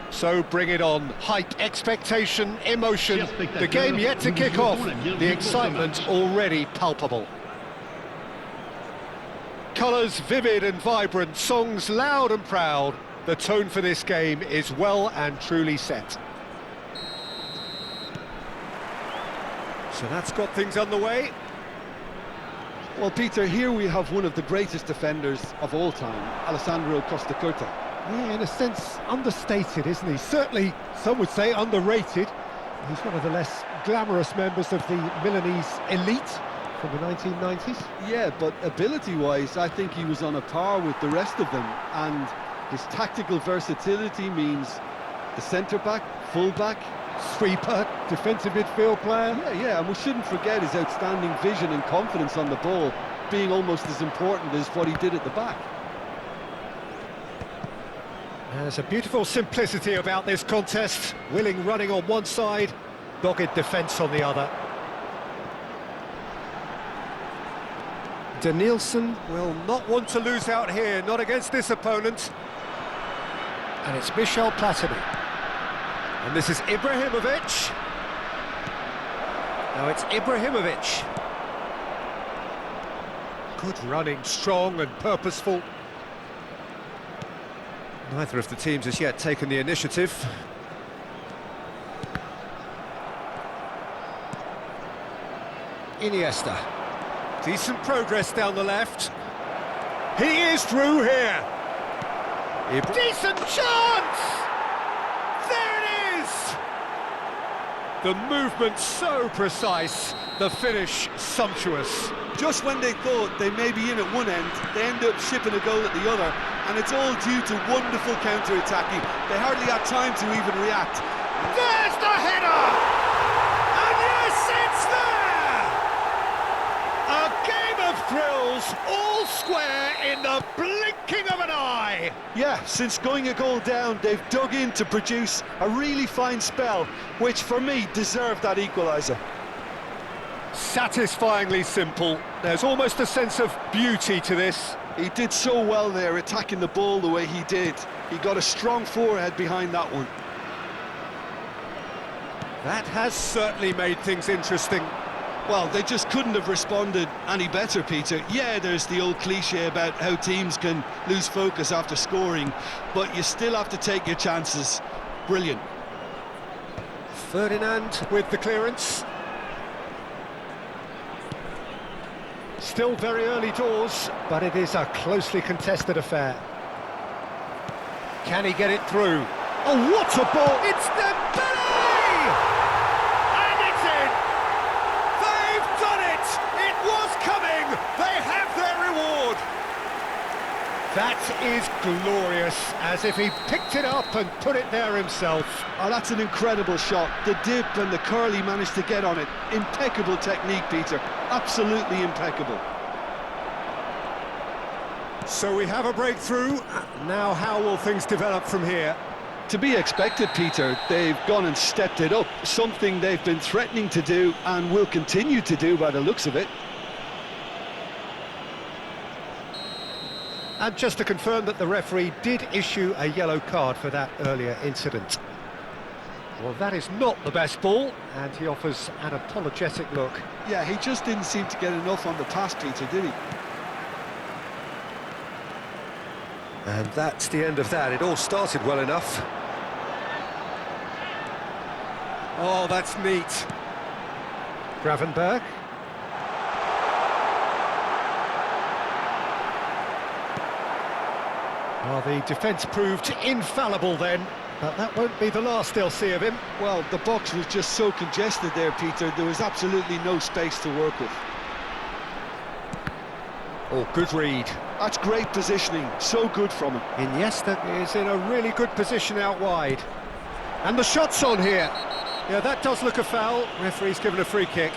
So bring it on. Hype, expectation, emotion. The game yet to kick off. The excitement already palpable. Colours vivid and vibrant, songs loud and proud. The tone for this game is well and truly set. So that's got things underway. Well, Peter, here we have one of the greatest defenders of all time, Alessandro Costa Curta. Yeah, in a sense, understated, isn't he? Certainly, some would say underrated. He's one of the less glamorous members of the Milanese elite from the 1990s. Yeah, but ability-wise, I think he was on a par with the rest of them. And his tactical versatility means the centre-back, full-back, sweeper, defensive midfield player. Yeah, and we shouldn't forget his outstanding vision and confidence on the ball, being almost as important as what he did at the back. There's a beautiful simplicity about this contest. Willing running on one side, dogged defence on the other. Danielson will not want to lose out here, not against this opponent. And it's Michel Platini. And this is Ibrahimovic. Now it's Ibrahimovic. Good running, strong and purposeful. Neither of the teams has yet taken the initiative. Iniesta. Decent progress down the left. He is through here. Decent chance! There it is! The movement so precise, the finish sumptuous. Just when they thought they may be in at one end, they end up shipping a goal at the other, and it's all due to wonderful counter-attacking. They hardly had time to even react. There's the header! And yes, it's there! A game of thrills, all square in the blinking of an eye! Yeah, since going a goal down, they've dug in to produce a really fine spell, which for me deserved that equaliser. Satisfyingly simple. There's almost a sense of beauty to this. He did so well there, attacking the ball the way he did. He got a strong forehead behind that one. That has certainly made things interesting. Well, they just couldn't have responded any better, Peter. Yeah, there's the old cliche about how teams can lose focus after scoring, but you still have to take your chances. Brilliant. Ferdinand with the clearance. Still very early doors, but it is a closely contested affair. Can he get it through? Oh, what a ball! It's ＤeMbele! And it's in! They've done it! It was coming! They have their reward! That is glorious, as if he picked it up and put it there himself. Oh, that's an incredible shot. The dip and the curl he managed to get on it. Impeccable technique, Peter. Absolutely impeccable. So we have a breakthrough. Now how will things develop from here? To be expected, Peter. They've gone and stepped it up. Something they've been threatening to do and will continue to do by the looks of it. And just to confirm that the referee did issue a yellow card for that earlier incident. Well, that is not the best ball, and he offers an apologetic look. Yeah, he just didn't seem to get enough on the pass, Peter, did he? And that's the end of that. It all started well enough. Oh, that's neat. Gravenberg. Well, the defence proved infallible then, but that won't be the last they'll see of him. Well, the box was just so congested there, Peter. There was absolutely no space to work with. Oh, good read. That's great positioning, so good from him. Iniesta is in a really good position out wide. And the shot's on here. Yeah, that does look a foul. Referee's given a free kick.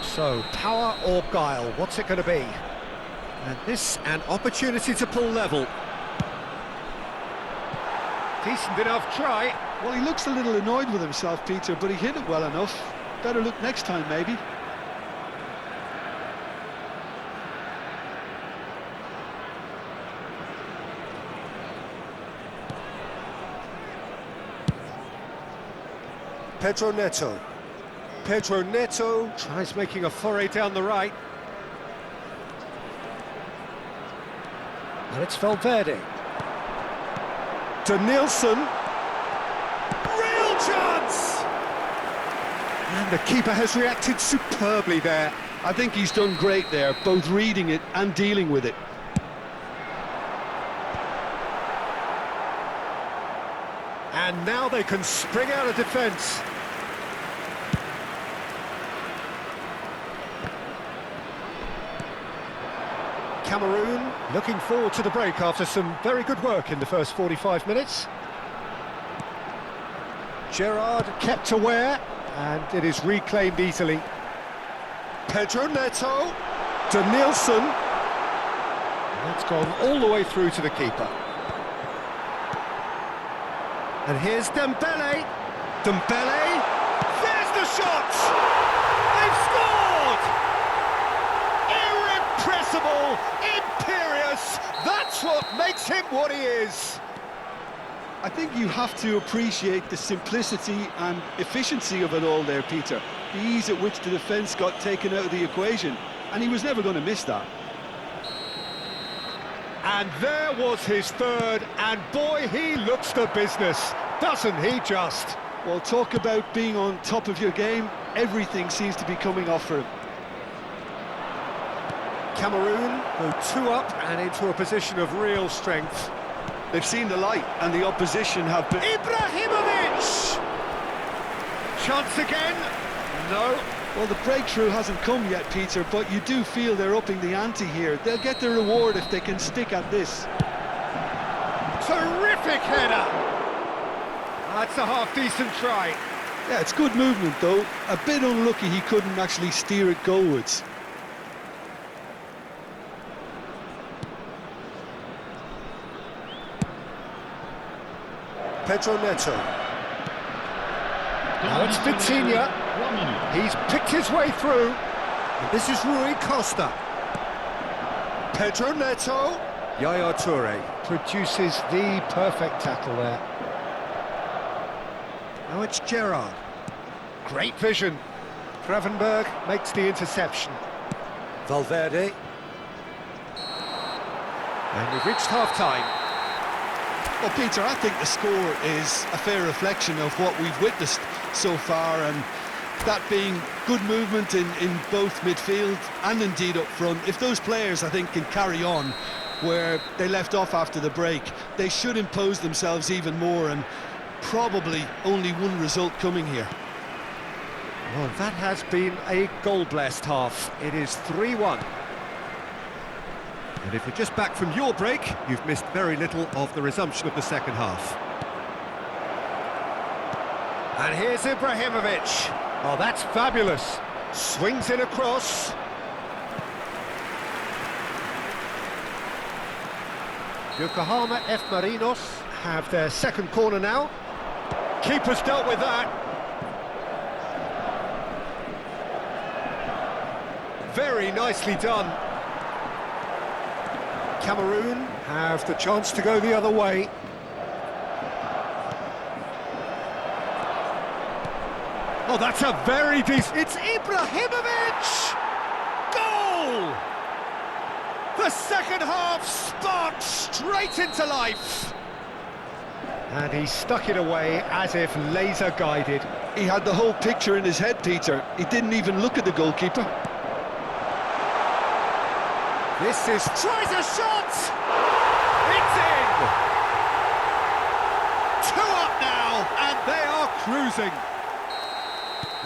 So, power or guile, what's it going to be? And this, an opportunity to pull level. Decent enough try. Well, he looks a little annoyed with himself, Peter, but he hit it well enough. Better look next time, maybe. Pedro Neto. Pedro Neto tries making a foray down the right. And it's Valverde. To Nielsen. Real chance! And the keeper has reacted superbly there. I think he's done great there, both reading it and dealing with it. And now they can spring out of defence. Cameroon looking forward to the break after some very good work in the first 45 minutes. Gerrard kept aware, and it is reclaimed easily. Pedro Neto to Nielsen. That's gone all the way through to the keeper. And here's Dembele. Dembele. There's the shot! They've scored! Irrepressible, imperious. That's what makes him what he is. I think you have to appreciate the simplicity and efficiency of it all there, Peter. The ease at which the defence got taken out of the equation, and he was never going to miss that. And there was his third, and boy, he looks the business, doesn't he just? Well, talk about being on top of your game. Everything seems to be coming off for him. Cameroon go 2 up and into a position of real strength. They've seen the light, and the opposition have been... Ibrahimovic! Chance again? No. Well, the breakthrough hasn't come yet, Peter, but you do feel they're upping the ante here. They'll get their reward if they can stick at this. Terrific header! That's a half-decent try. Yeah, it's good movement, though. A bit unlucky he couldn't actually steer it goalwards. Pedro Neto. Now it's Vitinha. He's picked his way through. And this is Rui Costa. Pedro Neto. Yaya Toure produces the perfect tackle there. Now it's Gerrard. Great vision. Gravenberg makes the interception. Valverde. And we've reached half-time. Well, Peter, I think the score is a fair reflection of what we've witnessed so far, and that being good movement in both midfield and indeed up front. If those players, I think, can carry on where they left off after the break, they should impose themselves even more, and probably only one result coming here. Well, that has been a goal-blessed half. It is 3-1. And if you're just back from your break, you've missed very little of the resumption of the second half. And here's Ibrahimovic. Oh, that's fabulous. Swings in across. Yokohama F. Marinos have their second corner now. Keeper's dealt with that. Very nicely done. Cameroon have the chance to go the other way. Oh, that's a very decent... It's Ibrahimovic! Goal! The second half sparked straight into life. And he stuck it away as if laser-guided. He had the whole picture in his head, Peter. He didn't even look at the goalkeeper. This is... tries a shot! It's in! 2 up now, and they are cruising.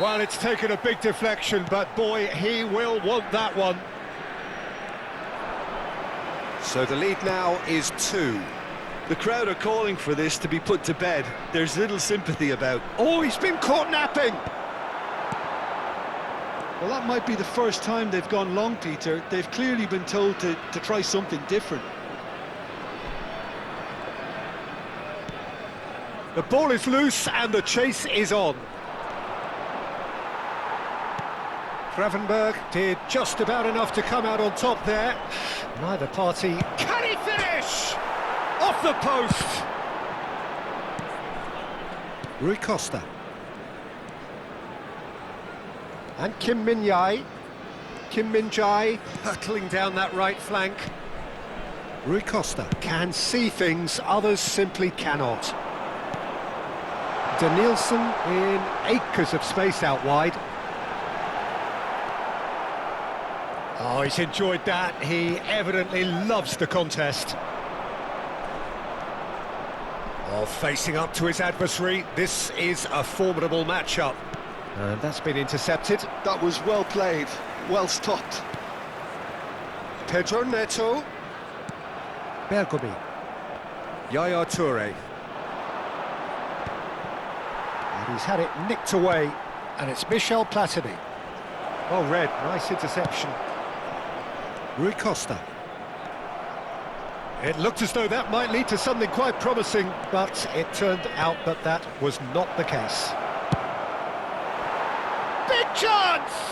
Well, it's taken a big deflection, but boy, he will want that one. So the lead now is 2. The crowd are calling for this to be put to bed. There's little sympathy about. Oh, he's been caught napping! Well, that might be the first time they've gone long, Peter. They've clearly been told to try something different. The ball is loose and the chase is on. Gravenberg did just about enough to come out on top there. Neither party... Can he finish? Off the post! Rui Costa. And Kim Min-jae. Kim Min-jae hurtling down that right flank. Rui Costa can see things others simply cannot. Danielson in acres of space out wide. Oh, he's enjoyed that. He evidently loves the contest. Oh, facing up to his adversary, this is a formidable matchup. And that's been intercepted. That was well played, well stopped. Pedro Neto. Bergomi. Yaya Toure. And he's had it nicked away, and it's Michel Platini. Oh, red, nice interception. Rui Costa. It looked as though that might lead to something quite promising, but it turned out that that was not the case. Big chance!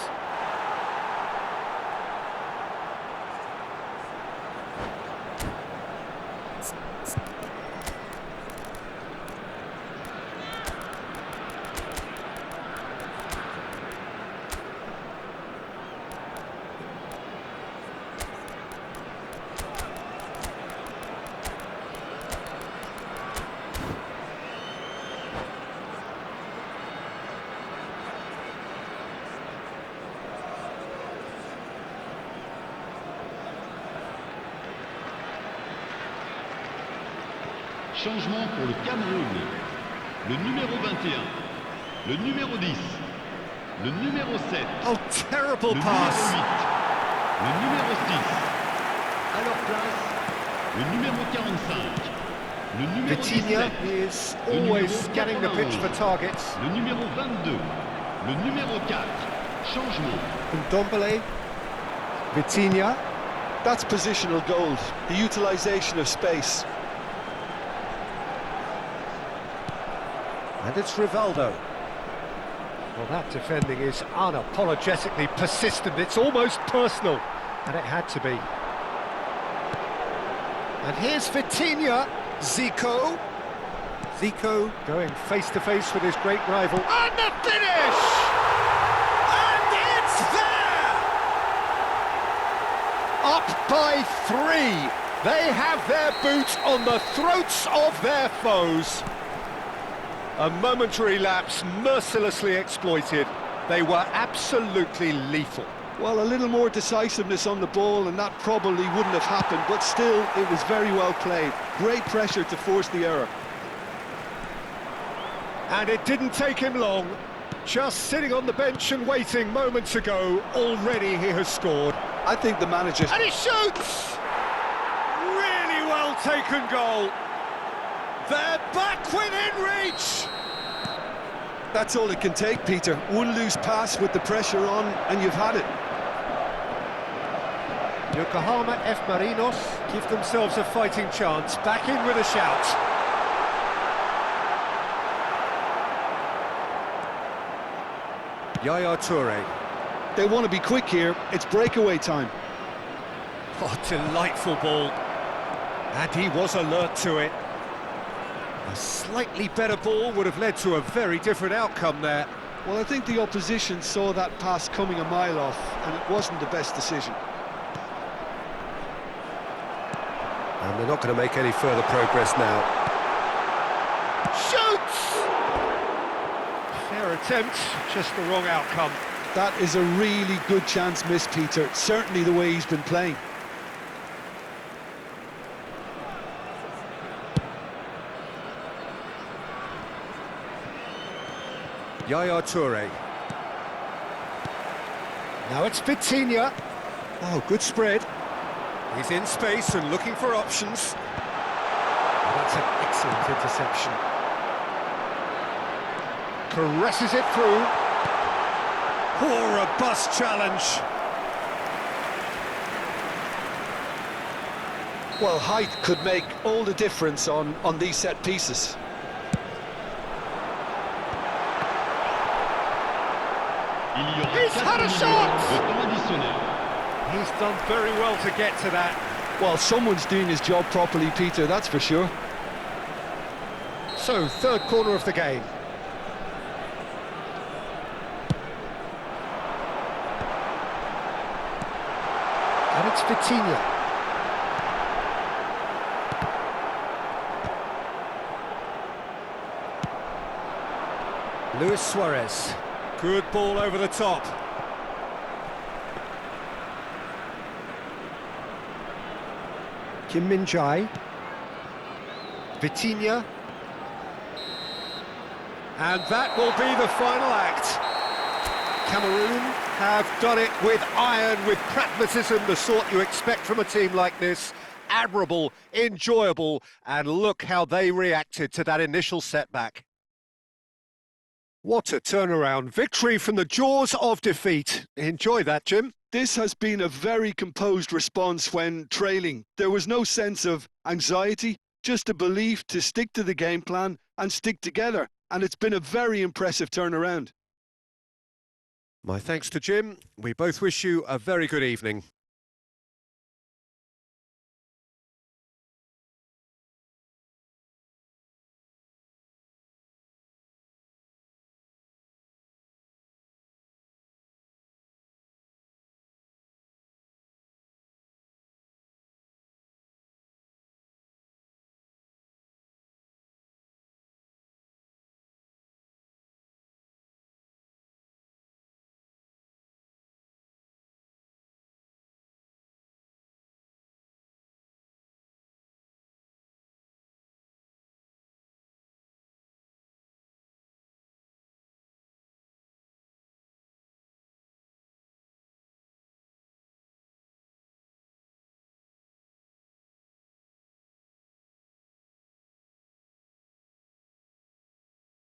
Changement pour le Cameroun. Le numéro 21, le numéro 10, le numéro 7, Oh, terrible le pass! numéro 8, le numéro 6. À leur place, le numéro 45, le numéro Vitinha 17, is le always numéro scanning the pitch for 91, targets. le numéro 22, le numéro 4. Changement. Ndombele. Vitinha. That's positional gold, the utilisation of space. And it's Rivaldo. Well, that defending is unapologetically persistent. It's almost personal, and it had to be. And here's Vitinha. Zico. Zico going face-to-face with his great rival. And the finish! And it's there! Up by 3. They have their boot on the throats of their foes. A momentary lapse mercilessly exploited. They were absolutely lethal. Well, a little more decisiveness on the ball and that probably wouldn't have happened, but still, it was very well played. Great pressure to force the error. And it didn't take him long. Just sitting on the bench and waiting moments ago, already he has scored. I think the manager... And he shoots! Really well taken goal. They're back within reach! That's all it can take, Peter. One loose pass with the pressure on, and you've had it. Yokohama F. Marinos give themselves a fighting chance. Back in with a shout. Yaya Toure. They want to be quick here. It's breakaway time. Oh, delightful ball. And he was alert to it. A slightly better ball would have led to a very different outcome there. Well, I think the opposition saw that pass coming a mile off, and it wasn't the best decision. And they're not going to make any further progress now. Shoots! Fair attempt, just the wrong outcome. That is a really good chance missed, Peter. Certainly the way he's been playing. Yaya Toure. Now it's Vitinha. Oh, good spread. He's in space and looking for options. That's an excellent interception. Caresses it through. Oh, robust challenge. Well, height could make all the difference on these set pieces. He's had a shot! He's done very well to get to that. Well, someone's doing his job properly, Peter, that's for sure. So, third corner of the game. And it's Vitinha. Luis Suarez. Good ball over the top. Kim Min-jae. Vitinha. And that will be the final act. Cameroon have done it with iron, with pragmatism, the sort you expect from a team like this. Admirable, enjoyable, and look how they reacted to that initial setback. What a turnaround. Victory from the jaws of defeat. Enjoy that, Jim. This has been a very composed response when trailing. There was no sense of anxiety, just a belief to stick to the game plan and stick together. And it's been a very impressive turnaround. My thanks to Jim. We both wish you a very good evening.